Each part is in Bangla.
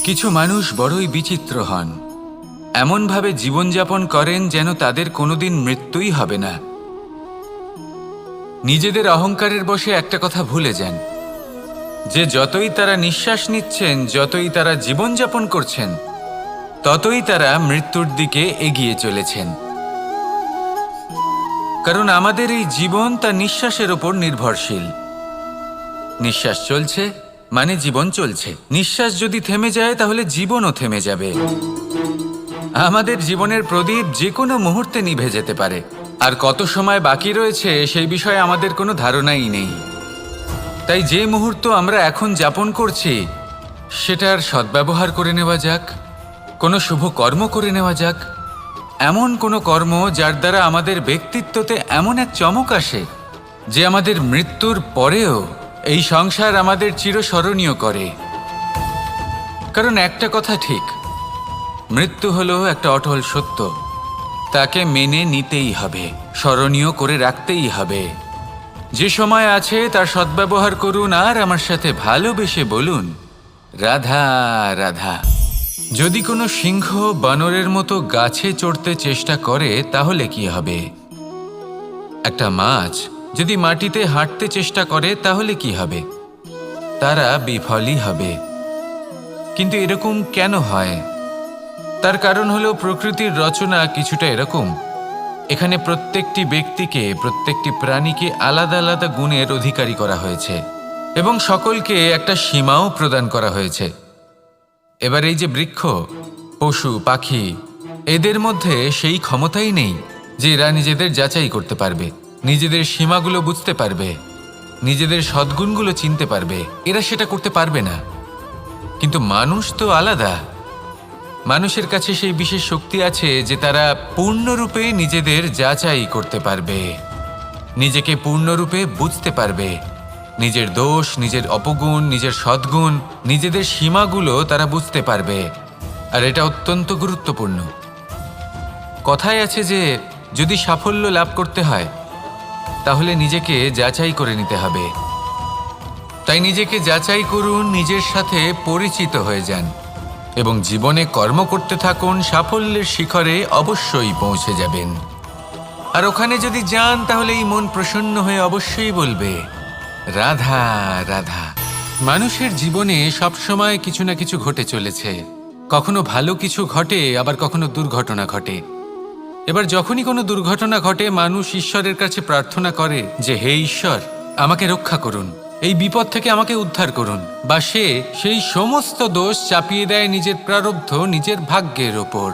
কিছু মানুষ বড়ই বিচিত্র হন, এমনভাবে জীবনযাপন করেন যেন তাদের কোনোদিন মৃত্যুই হবে না। নিজেদের অহংকারের বশে একটা কথা ভুলে যান, যে যতই তারা নিঃশ্বাস নিচ্ছেন, যতই তারা জীবনযাপন করছেন, ততই তারা মৃত্যুর দিকে এগিয়ে চলেছেন। কারণ আমাদের এই জীবন তার নিঃশ্বাসের ওপর নির্ভরশীল। নিঃশ্বাস চলছে মানে জীবন চলছে। নিঃশ্বাস যদি থেমে যায় তাহলে জীবনও থেমে যাবে। আমাদের জীবনের প্রদীপ যে কোনো মুহূর্তে নিভে যেতে পারে, আর কত সময় বাকি রয়েছে সেই বিষয়ে আমাদের কোনো ধারণাই নেই। তাই যে মুহূর্ত আমরা এখন যাপন করছি সেটার সদ্ব্যবহার করে নেওয়া যাক, কোনো শুভ কর্ম করে নেওয়া যাক, এমন কোনো কর্ম যার দ্বারা আমাদের ব্যক্তিত্বতে এমন এক চমক আসে যে আমাদের মৃত্যুর পরেও এই সংসার আমাদের চিরস্মরণীয় করে। কারণ একটা কথা ঠিক, মৃত্যু হলো একটা অটল সত্য, তাকে মেনে নিতেই হবে, স্মরণীয় করে রাখতেই হবে। যে সময় আছে তার সদ্ব্যবহার করুন আর আমার সাথে ভালোবেসে বলুন রাধা রাধা। যদি কোনো সিংহ বানরের মতো গাছে চড়তে চেষ্টা করে তাহলে কি হবে? একটা মাছ যদি মাটিতে হাঁটতে চেষ্টা করে তাহলে কি হবে? তারা বিফলই হবে। কিন্তু এরকম কেন হয়? তার কারণ হলো প্রকৃতির রচনা কিছুটা এরকম। এখানে প্রত্যেকটি ব্যক্তিকে, প্রত্যেকটি প্রাণীকে আলাদা আলাদা গুণের অধিকারী করা হয়েছে এবং সকলকে একটা সীমাও প্রদান করা হয়েছে। এবার এই যে বৃক্ষ, পশু, পাখি, এদের মধ্যে সেই ক্ষমতাই নেই যে এরা নিজেদের যাচাই করতে পারবে, নিজেদের সীমাগুলো বুঝতে পারবে, নিজেদের সদ্গুণগুলো চিনতে পারবে। এরা সেটা করতে পারবে না। কিন্তু মানুষ তো আলাদা। মানুষের কাছে সেই বিশেষ শক্তি আছে যে তারা পূর্ণরূপে নিজেদের যাচাই করতে পারবে, নিজেকে পূর্ণরূপে বুঝতে পারবে, নিজের দোষ, নিজের অপগুণ, নিজের সদ্গুণ, নিজেদের সীমাগুলো তারা বুঝতে পারবে। আর এটা অত্যন্ত গুরুত্বপূর্ণ। কথায় আছে যে যদি সাফল্য লাভ করতে হয় তাহলে নিজেকে যাচাই করে নিতে হবে। তাই নিজেকে যাচাই করুন, নিজের সাথে পরিচিত হয়ে যান এবং জীবনে কর্ম করতে থাকুন। সাফল্যের শিখরে অবশ্যই পৌঁছে যাবেন। আর ওখানে যদি যান তাহলে এই মন প্রসন্ন হয়ে অবশ্যই বলবে রাধা রাধা। মানুষের জীবনে সবসময় কিছু না কিছু ঘটে চলেছে। কখনো ভালো কিছু ঘটে, আবার কখনো দুর্ঘটনা ঘটে। এবার যখনই কোনো দুর্ঘটনা ঘটে মানুষ ঈশ্বরের কাছে প্রার্থনা করে যে হে ঈশ্বর, আমাকে রক্ষা করুন, এই বিপদ থেকে আমাকে উদ্ধার করুন। বা সে সেই সমস্ত দোষ চাপিয়ে দেয় নিজের প্রারব্ধ, নিজের ভাগ্যের ওপর।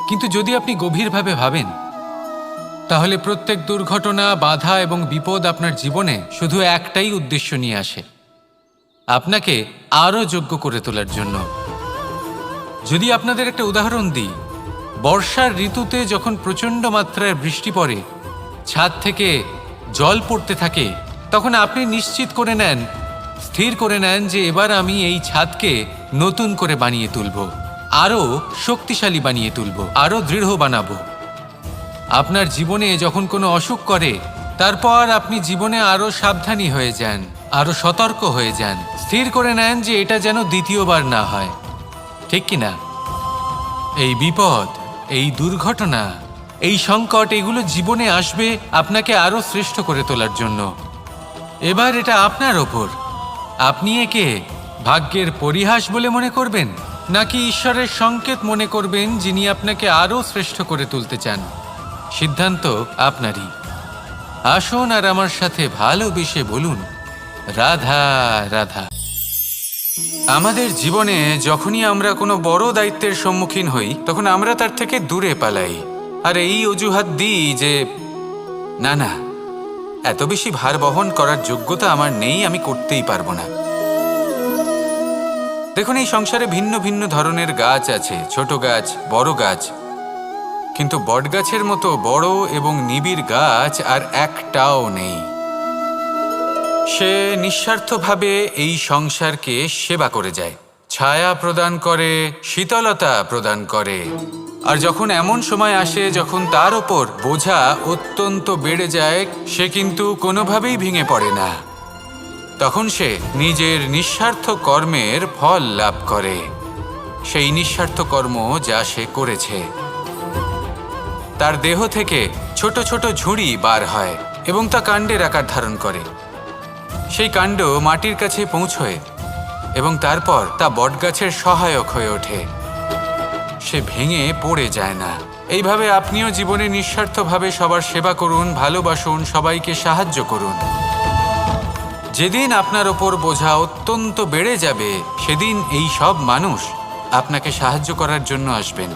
কিন্তু যদি আপনি গভীরভাবে ভাবেন তাহলে প্রত্যেক দুর্ঘটনা, বাধা এবং বিপদ আপনার জীবনে শুধু একটাই উদ্দেশ্য নিয়ে আসে, আপনাকে আরও যোগ্য করে তোলার জন্য। যদি আপনাদের একটা উদাহরণ দিই, বর্ষার ঋতুতে যখন প্রচণ্ড মাত্রায় বৃষ্টি পড়ে, ছাদ থেকে জল পড়তে থাকে, তখন আপনি নিশ্চিত করে নেন, স্থির করে নেন যে এবার আমি এই ছাদকে নতুন করে বানিয়ে তুলব, আরও শক্তিশালী বানিয়ে তুলব, আরও দৃঢ় বানাবো। আপনার জীবনে যখন কোনো অসুখ করে, তারপর আপনি জীবনে আরও সাবধানী হয়ে যান, আরও সতর্ক হয়ে যান, স্থির করে নেন যে এটা যেন দ্বিতীয়বার না হয়। ঠিক কিনা? এই বিপদ, এই দুর্ঘটনা, এই সংকট, এগুলো জীবনে আসবে আপনাকে আরও শ্রেষ্ঠ করে তোলার জন্য। এবার এটা আপনার ওপর। আপনি একে ভাগ্যের পরিহাস বলে মনে করবেন, নাকি ঈশ্বরের সংকেত মনে করবেন যিনি আপনাকে আরও শ্রেষ্ঠ করে তুলতে চান? সিদ্ধান্ত আপনারই। আসুন আর আমার সাথে ভালোবেসে বলুন রাধা রাধা। আমাদের জীবনে যখনই আমরা কোনো বড় দায়িত্বের সম্মুখীন হই তখন আমরা তার থেকে দূরে পালাই, আর এই অজুহাত দিই যে না না, এত বেশি ভার বহন করার যোগ্যতা আমার নেই, আমি করতেই পারবো না। দেখুন, এই সংসারে ভিন্ন ভিন্ন ধরনের গাছ আছে, ছোট গাছ, বড় গাছ, কিন্তু বটগাছের মতো বড় এবং নিবিড় গাছ আর একটাও নেই। সে নিঃস্বার্থভাবে এই সংসারকে সেবা করে যায়, ছায়া প্রদান করে, শীতলতা প্রদান করে। আর যখন এমন সময় আসে যখন তার ওপর বোঝা অত্যন্ত বেড়ে যায়, সে কিন্তু কোনোভাবেই ভেঙে পড়ে না। তখন সে নিজের নিঃস্বার্থ কর্মের ফল লাভ করে, সেই নিঃস্বার্থ কর্ম যা সে করেছে। তার দেহ থেকে ছোট ছোট ঝুড়ি বার হয় এবং তা কাণ্ডের আকার ধারণ করে। সেই কাণ্ড মাটির কাছে পৌঁছয় এবং তারপর তা বটগাছের সহায়ক হয়ে ওঠে। সে ভেঙে পড়ে যায় না। এইভাবে আপনিও জীবনে নিঃস্বার্থভাবে সবার সেবা করুন, ভালোবাসুন, সবাইকে সাহায্য করুন। যেদিন আপনার ওপর বোঝা অত্যন্ত বেড়ে যাবে, সেদিন এই সব মানুষ আপনাকে সাহায্য করার জন্য আসবেন,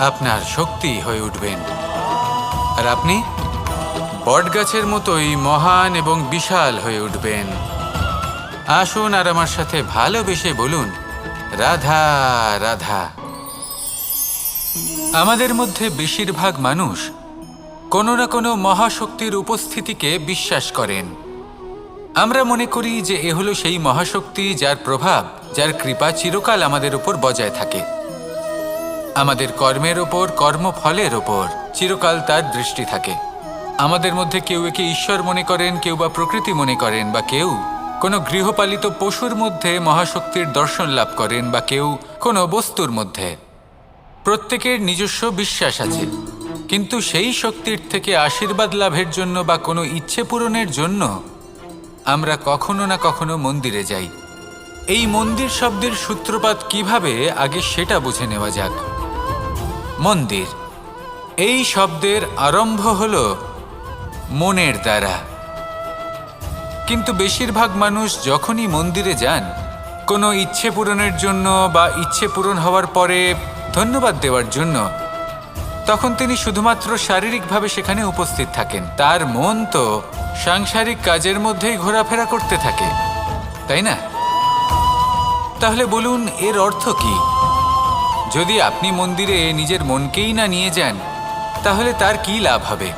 আপনার শক্তি হয়ে উঠবেন, আর আপনি বটগাছের মতোই মহান এবং বিশাল হয়ে উঠবেন। আসুন আর আমার সাথে ভালোবেসে বলুন, রাধা রাধা। আমাদের মধ্যে বেশিরভাগ মানুষ কোনো না কোনো মহাশক্তির উপস্থিতিকে বিশ্বাস করেন। আমরা মনে করি যে এ হলো সেই মহাশক্তি যার প্রভাব, যার কৃপা চিরকাল আমাদের উপর বজায় থাকে। আমাদের কর্মের ওপর, কর্মফলের ওপর চিরকাল তার দৃষ্টি থাকে। আমাদের মধ্যে কেউ একে ঈশ্বর মনে করেন, কেউ বা প্রকৃতি মনে করেন, বা কেউ কোনো গৃহপালিত পশুর মধ্যে মহাশক্তির দর্শন লাভ করেন, বা কেউ কোনো বস্তুর মধ্যে। প্রত্যেকের নিজস্ব বিশ্বাস আছে, কিন্তু সেই শক্তির থেকে আশীর্বাদ লাভের জন্য বা কোনো ইচ্ছে পূরণের জন্য আমরা কখনো না কখনো মন্দিরে যাই। এই মন্দির শব্দের সূত্রপাত কিভাবে, আগে সেটা বুঝে নেওয়া যাক। মন্দির এই শব্দের আরম্ভ হলো মনের দ্বারা, কিন্তু বেশিরভাগ মানুষ যখনই মন্দিরে যান কোনো ইচ্ছে পূরণের জন্য বা ইচ্ছে পূরণ হওয়ার পরে ধন্যবাদ দেওয়ার জন্য, তখন তিনি শুধুমাত্র শারীরিকভাবে সেখানে উপস্থিত থাকেন। তার মন তো সাংসারিক কাজের মধ্যেই ঘোরাফেরা করতে থাকে, তাই না? তাহলে বলুন, এর অর্থ কি? যদি আপনি মন্দিরে নিজের মনকেই না নিয়ে যান, তাহলে তার কি লাভ হবে?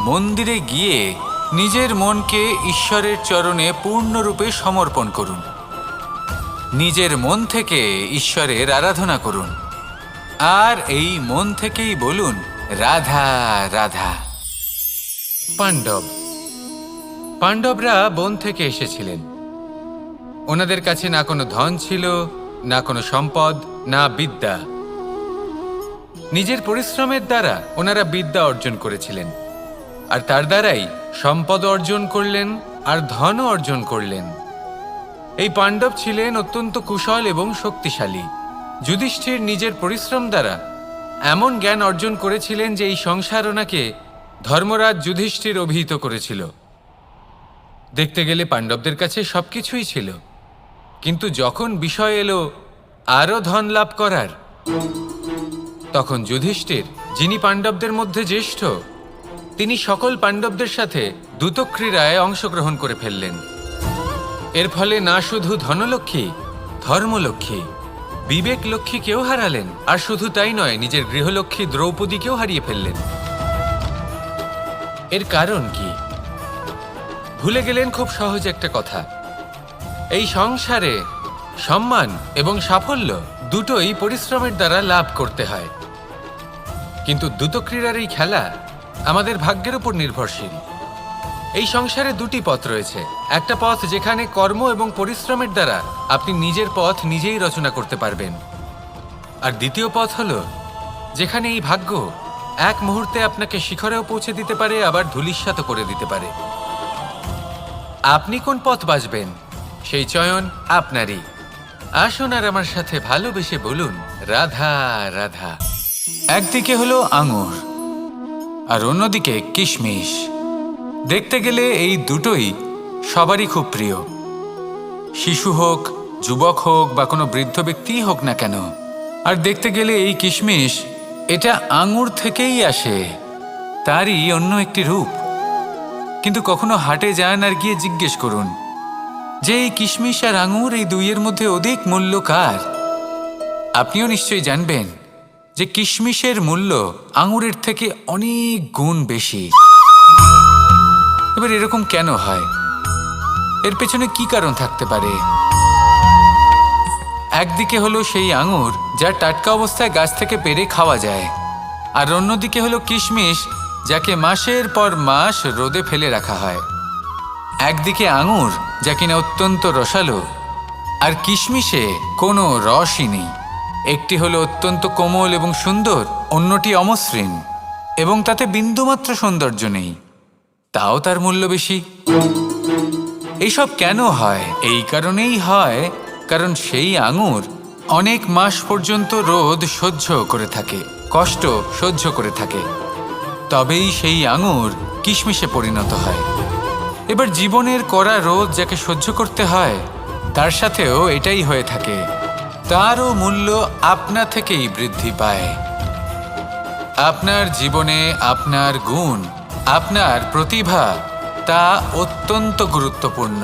মন্দিরে গিয়ে নিজের মনকে ঈশ্বরের চরণে পূর্ণরূপে সমর্পণ করুন। নিজের মন থেকে ঈশ্বরের আরাধনা করুন, আর এই মন থেকেই বলুন, রাধা রাধা। পাণ্ডবরা বন থেকে এসেছিলেন। ওনাদের কাছে না কোনো ধন ছিল, না কোনো সম্পদ, না বিদ্যা। নিজের পরিশ্রমের দ্বারা ওনারা বিদ্যা অর্জন করেছিলেন, আর তার দ্বারাই সম্পদ অর্জন করলেন আর ধনও অর্জন করলেন। এই পাণ্ডব ছিলেন অত্যন্ত কুশল এবং শক্তিশালী। যুধিষ্ঠির নিজের পরিশ্রম দ্বারা এমন জ্ঞান অর্জন করেছিলেন যে এই সংসার ওনাকে ধর্মরাজ যুধিষ্ঠির অভিহিত করেছিল। দেখতে গেলে পাণ্ডবদের কাছে সবকিছুই ছিল, কিন্তু যখন বিষয় এলো আরও ধন লাভ করার, তখন যুধিষ্ঠির, যিনি পাণ্ডবদের মধ্যে জ্যেষ্ঠ, তিনি সকল পাণ্ডবদের সাথে দ্যুতক্রীড়ায় অংশগ্রহণ করে ফেললেন। এর ফলে না শুধু ধনলক্ষ্মী, ধর্মলক্ষ্মী, বিবেক লক্ষ্মীকেও হারালেন, আর শুধু তাই নয়, নিজের গৃহলক্ষ্মী দ্রৌপদীকেও হারিয়ে ফেললেন। এর কারণ কি? ভুলে গেলেন খুব সহজ একটা কথা, এই সংসারে সম্মান এবং সাফল্য দুটোই পরিশ্রমের দ্বারা লাভ করতে হয়, কিন্তু দ্যুতক্রীড়ার এই খেলা আমাদের ভাগ্যের উপর নির্ভরশীল। এই সংসারে দুটি পথ রয়েছে। একটা পথ যেখানে কর্ম এবং পরিশ্রমের দ্বারা আপনি নিজের পথ নিজেই রচনা করতে পারবেন, আর দ্বিতীয় পথ হলো যেখানে এই ভাগ্য এক মুহূর্তে আপনাকে শিখরেও পৌঁছে দিতে পারে, আবার ধূলিসাৎ করে দিতে পারে। আপনি কোন পথ বাছবেন, সেই চয়ন আপনারই। আসুন আর আমার সাথে ভালোবেসে বলুন, রাধা রাধা। একদিকে হলো আঙুর আর অন্যদিকে কিশমিশ। দেখতে গেলে এই দুটোই সবারই খুব প্রিয়, শিশু হোক, যুবক হোক, বা কোনো বৃদ্ধ ব্যক্তিই হোক না কেন। আর দেখতে গেলে এই কিশমিশ, এটা আঙুর থেকেই আসে, তারই অন্য একটি রূপ। কিন্তু কখনো হাটে যান আর গিয়ে জিজ্ঞেস করুন যে এই কিশমিশ আর আঙুর, এই দুইয়ের মধ্যে অধিক মূল্য কার? আপনিও নিশ্চয়ই জানবেন যে কিশমিশের মূল্য আঙুরের থেকে অনেক গুণ বেশি। এবার এরকম কেন হয়? এর পেছনে কি কারণ থাকতে পারে? একদিকে হলো সেই আঙুর যা টাটকা অবস্থায় গাছ থেকে পেড়ে খাওয়া যায়, আর অন্যদিকে হলো কিশমিশ যাকে মাসের পর মাস রোদে ফেলে রাখা হয়। একদিকে আঙুর যা কিনা অত্যন্ত রসালো, আর কিশমিশে কোনো রসই নেই। একটি হলো অত্যন্ত কোমল এবং সুন্দর, অন্যটি অমসৃণ এবং তাতে বিন্দুমাত্র সৌন্দর্য নেই, তাও তার মূল্য বেশি। এইসব কেন হয়? এই কারণেই হয় কারণ সেই আঙুর অনেক মাস পর্যন্ত রোদ সহ্য করে থাকে, কষ্ট সহ্য করে থাকে, তবেই সেই আঙুর কিশমিশে পরিণত হয়। এবার জীবনের কড়া রোদ যাকে সহ্য করতে হয়, তার সাথেও এটাই হয়ে থাকে। তারও মূল্য আপনা থেকেই বৃদ্ধি পায়। আপনার জীবনে আপনার গুণ, আপনার প্রতিভা, তা অত্যন্ত গুরুত্বপূর্ণ।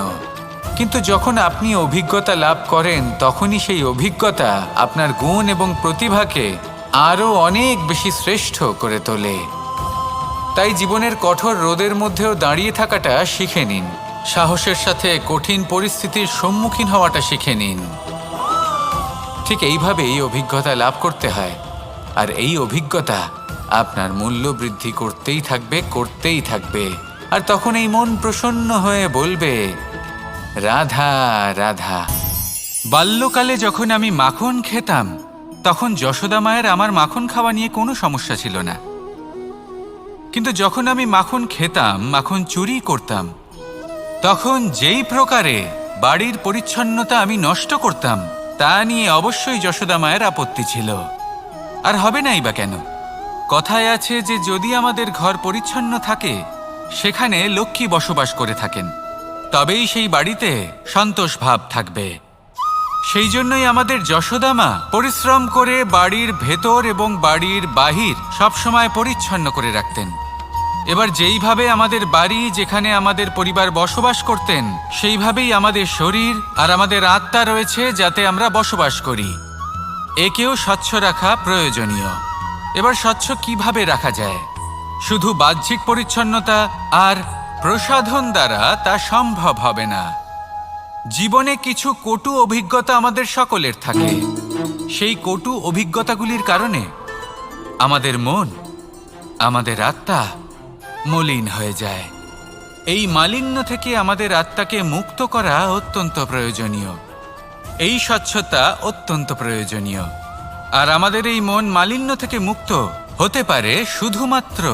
কিন্তু যখন আপনি অভিজ্ঞতা লাভ করেন, তখনই সেই অভিজ্ঞতা আপনার গুণ এবং প্রতিভাকে আরও অনেক বেশি শ্রেষ্ঠ করে তোলে। তাই জীবনের কঠোর রোদের মধ্যেও দাঁড়িয়ে থাকাটা শিখে নিন, সাহসের সাথে কঠিন পরিস্থিতির সম্মুখীন হওয়াটা শিখে নিন। ঠিক এইভাবেই অভিজ্ঞতা লাভ করতে হয়, আর এই অভিজ্ঞতা আপনার মূল্য বৃদ্ধি করতেই থাকবে, করতেই থাকবে। আর তখন এই মন প্রসন্ন হয়ে বলবে, রাধা রাধা। বাল্যকালে যখন আমি মাখন খেতাম, তখন যশোদা মায়ের আমার মাখন খাওয়া নিয়ে কোনো সমস্যা ছিল না। কিন্তু যখন আমি মাখন খেতাম, মাখন চুরি করতাম, তখন যেই প্রকারে বাড়ির পরিচ্ছন্নতা আমি নষ্ট করতাম, তা নিয়ে অবশ্যই যশোদা মায়ের আপত্তি ছিল। আর হবে নাই বা কেন? কথায় আছে যে যদি আমাদের ঘর পরিচ্ছন্ন থাকে, সেখানে লক্ষ্মী বসবাস করে থাকেন, তবেই সেই বাড়িতে সন্তোষ ভাব থাকবে। সেই জন্যই আমাদের যশোদা মা পরিশ্রম করে বাড়ির ভেতর এবং বাড়ির বাহির সবসময় পরিচ্ছন্ন করে রাখতেন। এবার যেইভাবে আমাদের বাড়ি, যেখানে আমাদের পরিবার বসবাস করতেন, সেইভাবেই আমাদের শরীর আর আমাদের আত্মা রয়েছে, যাতে আমরা বসবাস করি। একেও স্বচ্ছ রাখা প্রয়োজনীয়। এবার স্বচ্ছ কিভাবে রাখা যায়? শুধু বাহ্যিক পরিচ্ছন্নতা আর প্রসাধন দ্বারা তা সম্ভব হবে না। জীবনে কিছু কটু অভিজ্ঞতা আমাদের সকলের থাকে। সেই কটু অভিজ্ঞতাগুলির কারণে আমাদের মন, আমাদের আত্মা মলিন হয়ে যায়। এই মালিন্য থেকে আমাদের আত্মাকে মুক্ত করা অত্যন্ত প্রয়োজনীয়। এই স্বচ্ছতা অত্যন্ত প্রয়োজনীয়। আর আমাদের এই মন মালিন্য থেকে মুক্ত হতে পারে শুধুমাত্র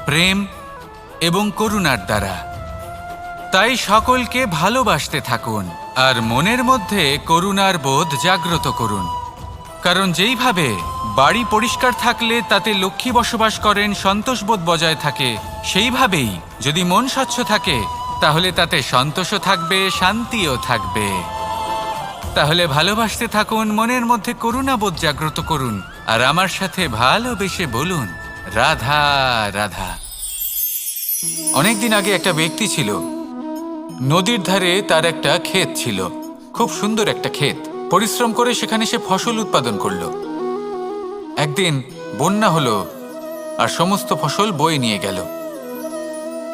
প্রেম এবং করুণার দ্বারা। তাই সকলকে ভালোবাসতে থাকুন আর মনের মধ্যে করুণার বোধ জাগ্রত করুন। কারণ যেইভাবে বাড়ি পরিষ্কার থাকলে তাতে লক্ষ্মী বসবাস করেন, সন্তোষবোধ বজায় থাকে, সেইভাবেই যদি মন স্বচ্ছ থাকে, তাহলে তাতে সন্তোষও থাকবে, শান্তিও থাকবে। তাহলে ভালোবাসতে থাকুন, মনের মধ্যে করুণাবোধ জাগ্রত করুন, আর আমার সাথে ভালোবেসে বলুন, রাধা রাধা। অনেকদিন আগে একটা ব্যক্তি ছিল। নদীর ধারে তার একটা ক্ষেত ছিল, খুব সুন্দর একটা ক্ষেত। পরিশ্রম করে সেখানে সে ফসল উৎপাদন করলো। একদিন বন্যা হলো আর সমস্ত ফসল বয়ে নিয়ে গেল।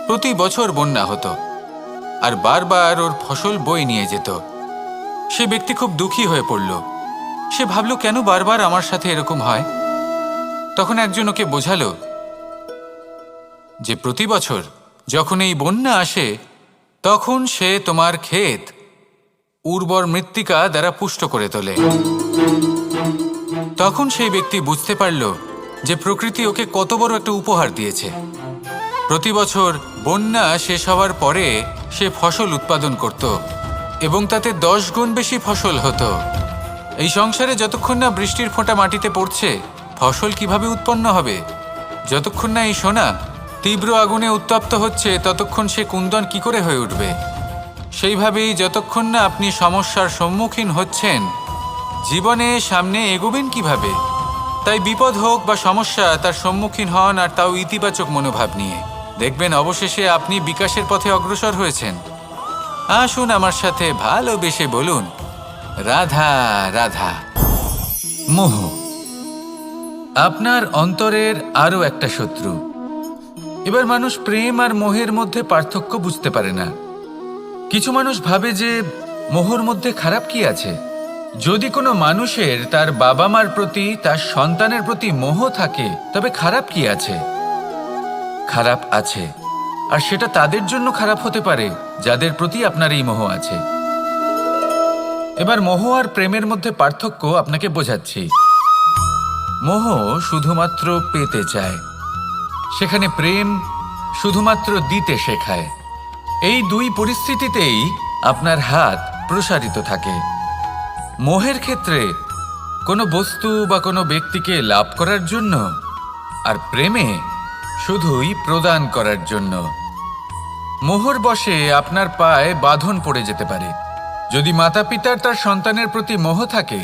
প্রতি বছর বন্যা হতো আর বারবার ওর ফসল বয়ে নিয়ে যেত। সে ব্যক্তি খুব দুঃখী হয়ে পড়ল। সে ভাবল, কেন বারবার আমার সাথে এরকম হয়? তখন একজন ওকে বোঝালো যে প্রতি বছর যখন এই বন্যা আসে, তখন সে তোমার ক্ষেত উর্বর মৃত্তিকা দ্বারা পুষ্ট করে তোলে। তখন সেই ব্যক্তি বুঝতে পারল যে প্রকৃতি ওকে কত বড় একটা উপহার দিয়েছে। প্রতি বছর বন্যা শেষ হওয়ার পরে সে ফসল উৎপাদন করত এবং তাতে 10 গুণ বেশি ফসল হতো। এই সংসারে যতক্ষণ না বৃষ্টির ফোঁটা মাটিতে পড়ছে, ফসল কিভাবে উৎপন্ন হবে? যতক্ষণ না এই সোনা তীব্র আগুনে উত্তপ্ত হচ্ছে, ততক্ষণ সে কুন্দন কি করে হয়ে উঠবে? সেইভাবেই যতক্ষণ না আপনি সমস্যার সম্মুখীন হচ্ছেন, জীবনে সামনে এগোবেন কিভাবে? তাই বিপদ হোক বা সমস্যা, তার সম্মুখীন হন, আর তাও ইতিবাচক মনোভাব নিয়ে। দেখবেন অবশেষে আপনি বিকাশের পথে অগ্রসর হয়েছেন। আসুন আমার সাথে ভালোবেসে বলুন, রাধা রাধা। মোহ আপনার অন্তরের আরও একটা শত্রু। এবার মানুষ প্রেম আর মোহের মধ্যে পার্থক্য বুঝতে পারে না। কিছু মানুষ ভাবে যে মোহর মধ্যে খারাপ কি আছে? যদি কোনো মানুষের তার বাবা মার প্রতি, তার সন্তানের প্রতি মোহ থাকে, তবে খারাপ কি আছে? খারাপ আছে। আর সেটা তাদের জন্য খারাপ হতে পারে যাদের প্রতি আপনার এই মোহ আছে। এবার মোহ আর প্রেমের মধ্যে পার্থক্য আপনাকে বোঝাচ্ছি। মোহ শুধুমাত্র পেতে চায়, সেখানে প্রেম শুধুমাত্র দিতে শেখায়। এই দুই পরিস্থিতিতেই আপনার হাত প্রসারিত থাকে। মোহের ক্ষেত্রে কোনো বস্তু বা কোনো ব্যক্তিকে লাভ করার জন্য, আর প্রেমে শুধুই প্রদান করার জন্য। মোহর বশে আপনার পায়ে বাঁধন পড়ে যেতে পারে। যদি মাতা পিতার তার সন্তানের প্রতি মোহ থাকে,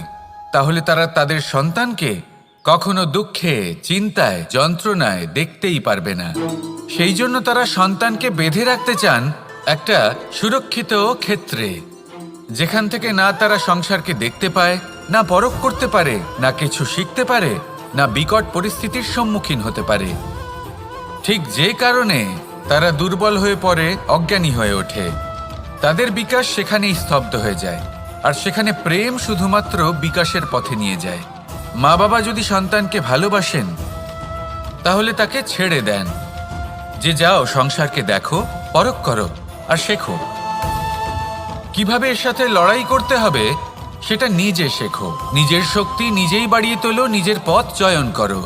তাহলে তারা তাদের সন্তানকে কখনো দুঃখে, চিন্তায়, যন্ত্রণায় দেখতেই পারবে না। সেই জন্য তারা সন্তানকে বেঁধে রাখতে চান একটা সুরক্ষিত ক্ষেত্রে, যেখান থেকে না তারা সংসারকে দেখতে পায়, না পরখ করতে পারে, না কিছু শিখতে পারে, না বিকট পরিস্থিতির সম্মুখীন হতে পারে। ঠিক যে কারণে তারা দুর্বল হয়ে পড়ে, অজ্ঞানী হয়ে ওঠে। তাদের বিকাশ সেখানেই স্তব্ধ হয়ে যায়, আর সেখানে প্রেম শুধুমাত্র বিকাশের পথে নিয়ে যায়। মা বাবা যদি সন্তানকে ভালোবাসেন, তাহলে তাকে ছেড়ে দেন যে যাও সংসারকে দেখো, পরখ করো আর শেখো। কিভাবে এর সাথে লড়াই করতে হবে সেটা নিজে শেখো। নিজের শক্তি নিজেই বাড়িয়ে তোলো, নিজের পথ চয়ন করো।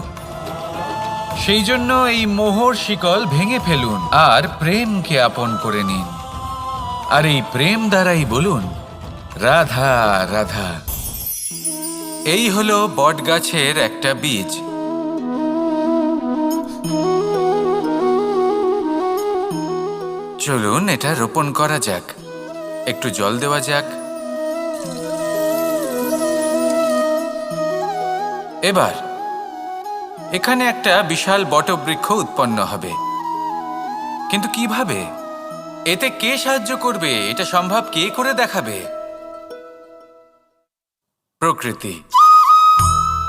সেই জন্য এই মোহর শিকল ভেঙে ফেলুন আর প্রেমকে আপন করে নিন। আর এই প্রেম দ্বারাই বলুন, রাধা রাধা। এই হলো বটগাছের একটা বীজ। চলুন এটা রোপণ করা যাক। একটু জল দেওয়া যাক। এবার এখানে একটা বিশাল বটবৃক্ষ উৎপন্ন হবে। কিন্তু কিভাবে? এতে কে সাহায্য করবে? এটা সম্ভব কে করে দেখাবে? প্রকৃতি।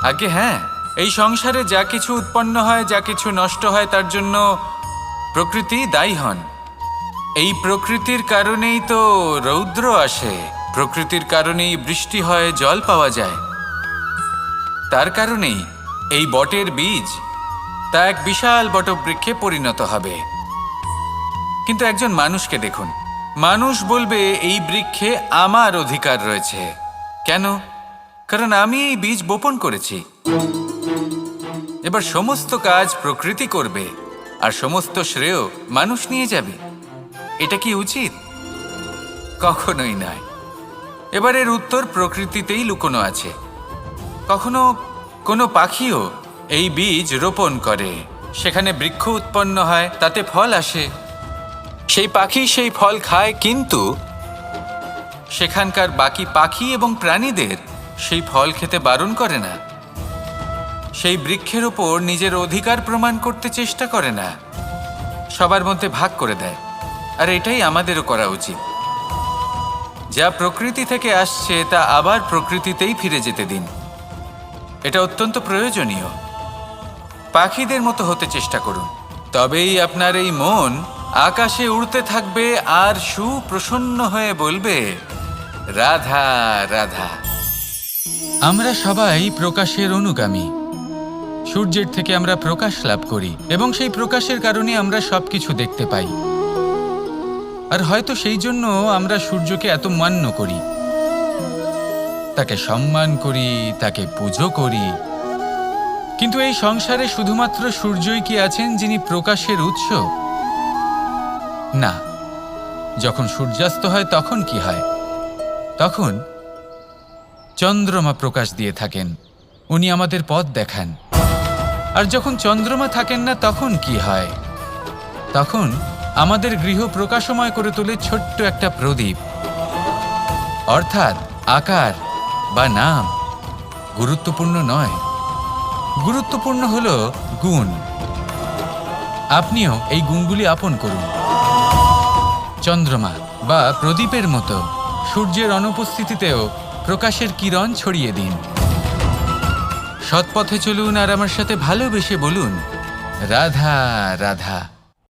আগে হ্যাঁ, এই সংসারে যা কিছু উৎপন্ন হয়, যা কিছু নষ্ট হয়, তার জন্য প্রকৃতি দায়ী হন। এই প্রকৃতির কারণেই তো রৌদ্র আসে, প্রকৃতির কারণেই বৃষ্টি হয়, জল পাওয়া যায়। তার কারণেই এই বটের বীজ তা এক বিশাল বটবৃক্ষে পরিণত হবে। কিন্তু একজন মানুষকে দেখুন, মানুষ বলবে এই বৃক্ষে আমার অধিকার রয়েছে। কেন? কারণ আমি এই বীজ বপন করেছি। এবার সমস্ত কাজ প্রকৃতি করবে আর সমস্ত শ্রেয় মানুষ নিয়ে যাবে। এটা কি উচিত? কখনোই নয়। এবার এর উত্তর প্রকৃতিতেই লুকোনো আছে। কখনো কোনো পাখিও এই বীজ রোপণ করে, সেখানে বৃক্ষ উৎপন্ন হয়, তাতে ফল আসে। সেই পাখি সেই ফল খায়, কিন্তু সেখানকার বাকি পাখি এবং প্রাণীদের সেই ফল খেতে বারণ করে না। সেই বৃক্ষের ওপর নিজের অধিকার প্রমাণ করতে চেষ্টা করে না, সবার মধ্যে ভাগ করে দেয়। আর এটাই আমাদেরও করা উচিত। যা প্রকৃতি থেকে আসছে তা আবার প্রকৃতিতেই ফিরে যেতে দিন। এটা অত্যন্ত প্রয়োজনীয়। পাখিদের মতো হতে চেষ্টা করুন, তবেই আপনার এই মন আকাশে উড়তে থাকবে আর সুপ্রসন্ন হয়ে বলবে, রাধা রাধা। আমরা সবাই প্রকাশের অনুগামী। সূর্যের থেকে আমরা প্রকাশ লাভ করি এবং সেই প্রকাশের কারণে আমরা সবকিছু দেখতে পাই। আর হয়তো সেই জন্য আমরা সূর্যকে এত মান্য করি, তাকে সম্মান করি, তাকে পুজো করি। কিন্তু এই সংসারে শুধুমাত্র সূর্যই কি আছেন যিনি প্রকাশের উৎস? না। যখন সূর্যাস্ত হয় তখন কি হয়? তখন চন্দ্রমা প্রকাশ দিয়ে থাকেন, উনি আমাদের পথ দেখান। আর যখন চন্দ্রমা থাকেন না তখন কি হয়? তখন আমাদের গৃহ প্রকাশময় করে তোলে ছোট্ট একটা প্রদীপ। অর্থাৎ আকার বা নাম গুরুত্বপূর্ণ নয়, গুরুত্বপূর্ণ হলো গুণ। আপনিও এই গুণগুলি আপন করুন। চন্দ্রমা বা প্রদীপের মতো সূর্যের অনুপস্থিতিতেও প্রকাশের কিরণ ছড়িয়ে দিন। সৎপথে চলুন আর আমার সাথে ভালোবেসে বলুন, রাধা রাধা।